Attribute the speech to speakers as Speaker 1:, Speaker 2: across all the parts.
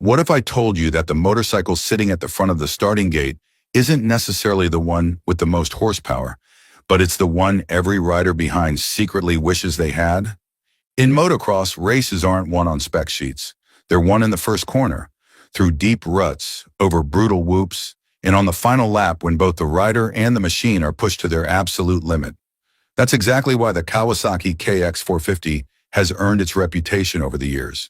Speaker 1: What if I told you that the motorcycle sitting at the front of the starting gate isn't necessarily the one with the most horsepower, but it's the one every rider behind secretly wishes they had? In motocross, races aren't won on spec sheets. They're won in the first corner, through deep ruts, over brutal whoops, and on the final lap when both the rider and the machine are pushed to their absolute limit. That's exactly why the Kawasaki KX450 has earned its reputation over the years.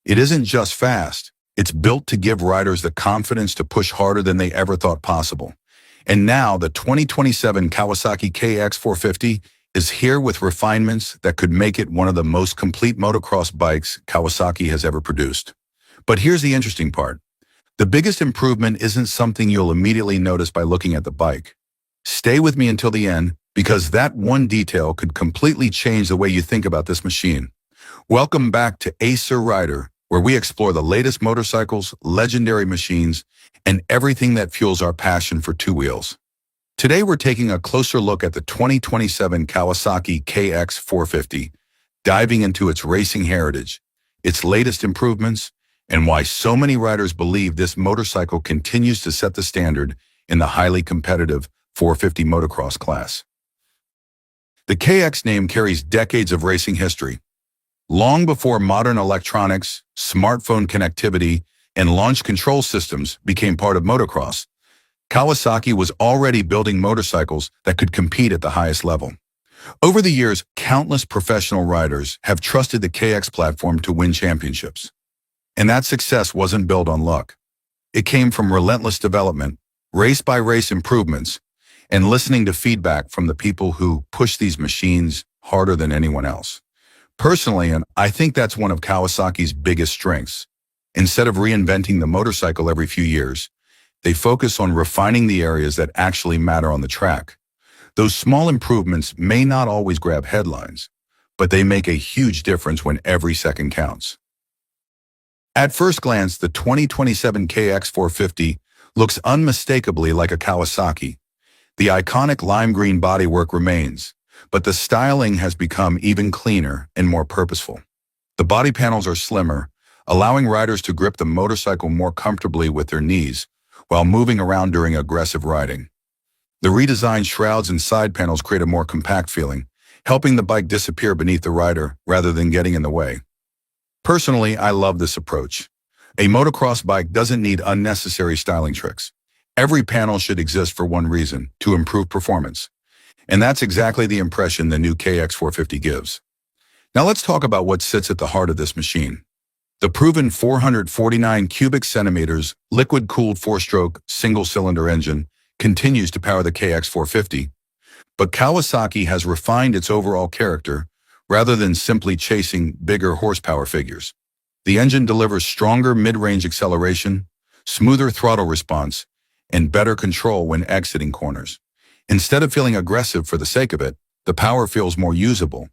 Speaker 1: It isn't just fast. It's built to give riders the confidence to push harder than they ever thought possible. And now the 2027 Kawasaki KX450 is here with refinements that could make it one of the most complete motocross bikes Kawasaki has ever produced. But here's the interesting part. The biggest improvement isn't something you'll immediately notice by looking at the bike. Stay with me until the end, because that one detail could completely change the way you think about this machine. Welcome back to Acer Rider, where we explore the latest motorcycles, legendary machines, and everything that fuels our passion for two wheels. Today we're taking a closer look at the 2027 Kawasaki KX450, diving into its racing heritage, its latest improvements, and why so many riders believe this motorcycle continues to set the standard in the highly competitive 450 motocross class. The KX name carries decades of racing history. Long before modern electronics, smartphone connectivity, and launch control systems became part of motocross, Kawasaki was already building motorcycles that could compete at the highest level. Over the years, countless professional riders have trusted the KX platform to win championships. And that success wasn't built on luck. It came from relentless development, race-by-race improvements, and listening to feedback from the people who push these machines harder than anyone else. Personally, and I think that's one of Kawasaki's biggest strengths. Instead of reinventing the motorcycle every few years, they focus on refining the areas that actually matter on the track. Those small improvements may not always grab headlines, but they make a huge difference when every second counts. At first glance, the 2027 KX450 looks unmistakably like a Kawasaki. The iconic lime green bodywork remains, but the styling has become even cleaner and more purposeful. The body panels are slimmer, allowing riders to grip the motorcycle more comfortably with their knees while moving around during aggressive riding. The redesigned shrouds and side panels create a more compact feeling, helping the bike disappear beneath the rider rather than getting in the way. Personally, I love this approach. A motocross bike doesn't need unnecessary styling tricks. Every panel should exist for one reason: to improve performance. And that's exactly the impression the new KX450 gives. Now let's talk about what sits at the heart of this machine. The proven 449 cubic centimeters liquid-cooled four-stroke single-cylinder engine continues to power the KX450, but Kawasaki has refined its overall character rather than simply chasing bigger horsepower figures. The engine delivers stronger mid-range acceleration, smoother throttle response, and better control when exiting corners. Instead of feeling aggressive for the sake of it, the power feels more usable,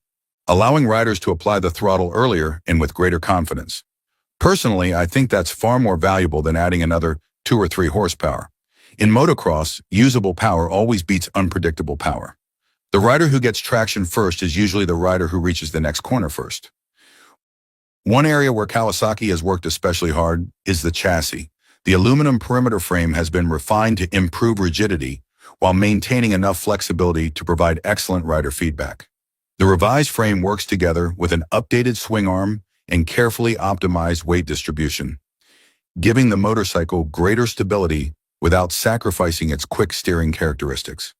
Speaker 1: allowing riders to apply the throttle earlier and with greater confidence. Personally, I think that's far more valuable than adding another 2 or 3 horsepower. In motocross, usable power always beats unpredictable power. The rider who gets traction first is usually the rider who reaches the next corner first. One area where Kawasaki has worked especially hard is the chassis. The aluminum perimeter frame has been refined to improve rigidity while maintaining enough flexibility to provide excellent rider feedback. The revised frame works together with an updated swing arm and carefully optimized weight distribution, giving the motorcycle greater stability without sacrificing its quick steering characteristics.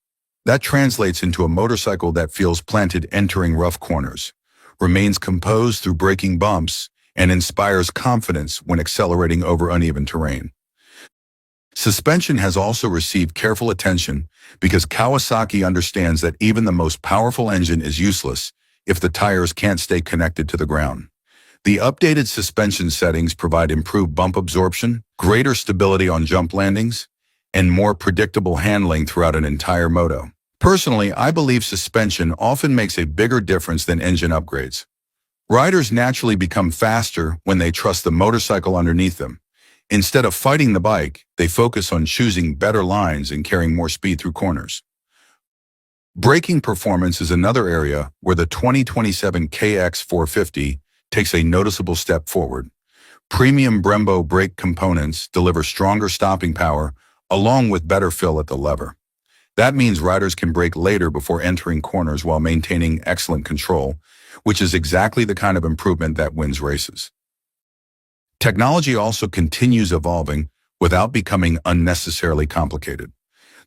Speaker 1: That translates into a motorcycle that feels planted entering rough corners, remains composed through braking bumps, and inspires confidence when accelerating over uneven terrain. Suspension has also received careful attention because Kawasaki understands that even the most powerful engine is useless if the tires can't stay connected to the ground. The updated suspension settings provide improved bump absorption, greater stability on jump landings, and more predictable handling throughout an entire moto. Personally, I believe suspension often makes a bigger difference than engine upgrades. Riders naturally become faster when they trust the motorcycle underneath them. Instead of fighting the bike, they focus on choosing better lines and carrying more speed through corners. Braking performance is another area where the 2027 KX450 takes a noticeable step forward. Premium Brembo brake components deliver stronger stopping power along with better fill at the lever. That means riders can brake later before entering corners while maintaining excellent control, which is exactly the kind of improvement that wins races. Technology also continues evolving without becoming unnecessarily complicated.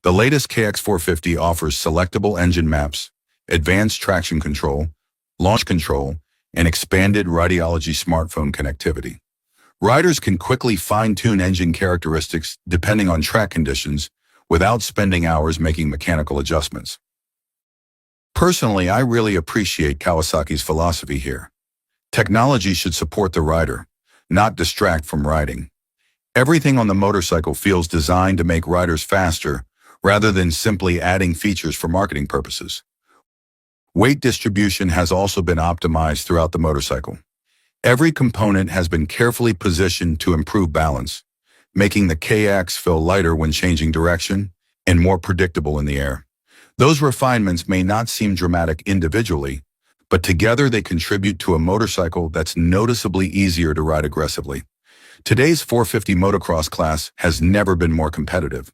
Speaker 1: The latest KX450 offers selectable engine maps, advanced traction control, launch control, and expanded radiology smartphone connectivity. Riders can quickly fine-tune engine characteristics depending on track conditions without spending hours making mechanical adjustments. Personally, I really appreciate Kawasaki's philosophy here. Technology should support the rider, not distract from riding. Everything on the motorcycle feels designed to make riders faster rather than simply adding features for marketing purposes. Weight distribution has also been optimized throughout the motorcycle. Every component has been carefully positioned to improve balance, making the KX feel lighter when changing direction and more predictable in the air. Those refinements may not seem dramatic individually, but together they contribute to a motorcycle that's noticeably easier to ride aggressively. Today's 450 motocross class has never been more competitive.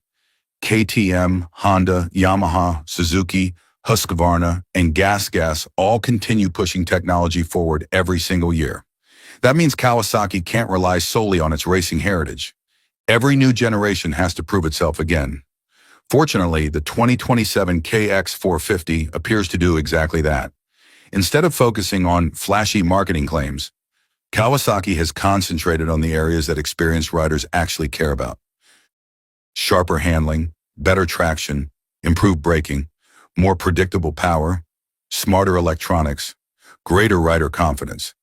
Speaker 1: KTM, Honda, Yamaha, Suzuki, Husqvarna, and Gas all continue pushing technology forward every single year. That means Kawasaki can't rely solely on its racing heritage. Every new generation has to prove itself again. Fortunately, the 2027 KX450 appears to do exactly that. Instead of focusing on flashy marketing claims, Kawasaki has concentrated on the areas that experienced riders actually care about. Sharper handling, better traction, improved braking, more predictable power, smarter electronics, greater rider confidence.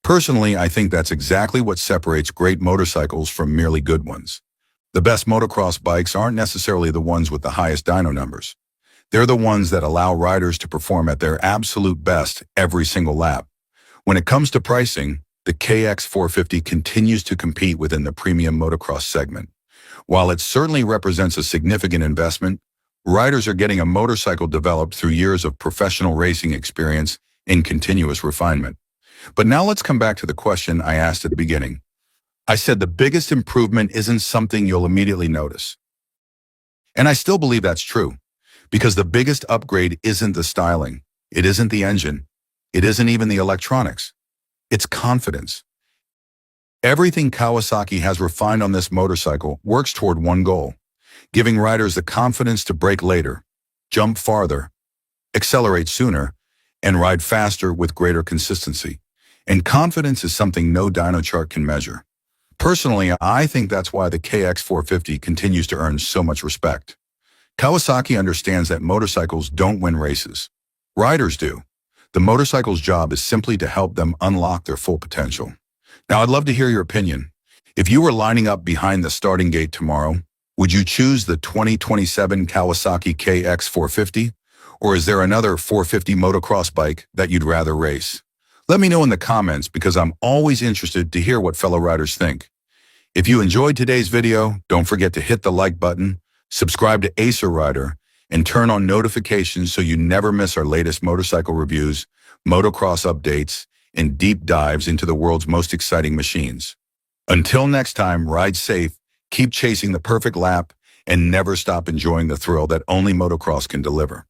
Speaker 1: Personally, I think that's exactly what separates great motorcycles from merely good ones. The best motocross bikes aren't necessarily the ones with the highest dyno numbers. They're the ones that allow riders to perform at their absolute best every single lap. When it comes to pricing, the KX450 continues to compete within the premium motocross segment. While it certainly represents a significant investment, riders are getting a motorcycle developed through years of professional racing experience and continuous refinement. But now let's come back to the question I asked at the beginning. I said the biggest improvement isn't something you'll immediately notice. And I still believe that's true, because the biggest upgrade isn't the styling, it isn't the engine, it isn't even the electronics. It's confidence. Everything Kawasaki has refined on this motorcycle works toward one goal: giving riders the confidence to brake later, jump farther, accelerate sooner, and ride faster with greater consistency. And confidence is something no dyno chart can measure. Personally, I think that's why the KX450 continues to earn so much respect. Kawasaki understands that motorcycles don't win races. Riders do. The motorcycle's job is simply to help them unlock their full potential. Now, I'd love to hear your opinion. If you were lining up behind the starting gate tomorrow, would you choose the 2027 Kawasaki KX450? Or is there another 450 motocross bike that you'd rather race? Let me know in the comments, because I'm always interested to hear what fellow riders think. If you enjoyed today's video, don't forget to hit the like button, subscribe to Acer Rider, and turn on notifications so you never miss our latest motorcycle reviews, motocross updates, and deep dives into the world's most exciting machines. Until next time, ride safe, keep chasing the perfect lap, and never stop enjoying the thrill that only motocross can deliver.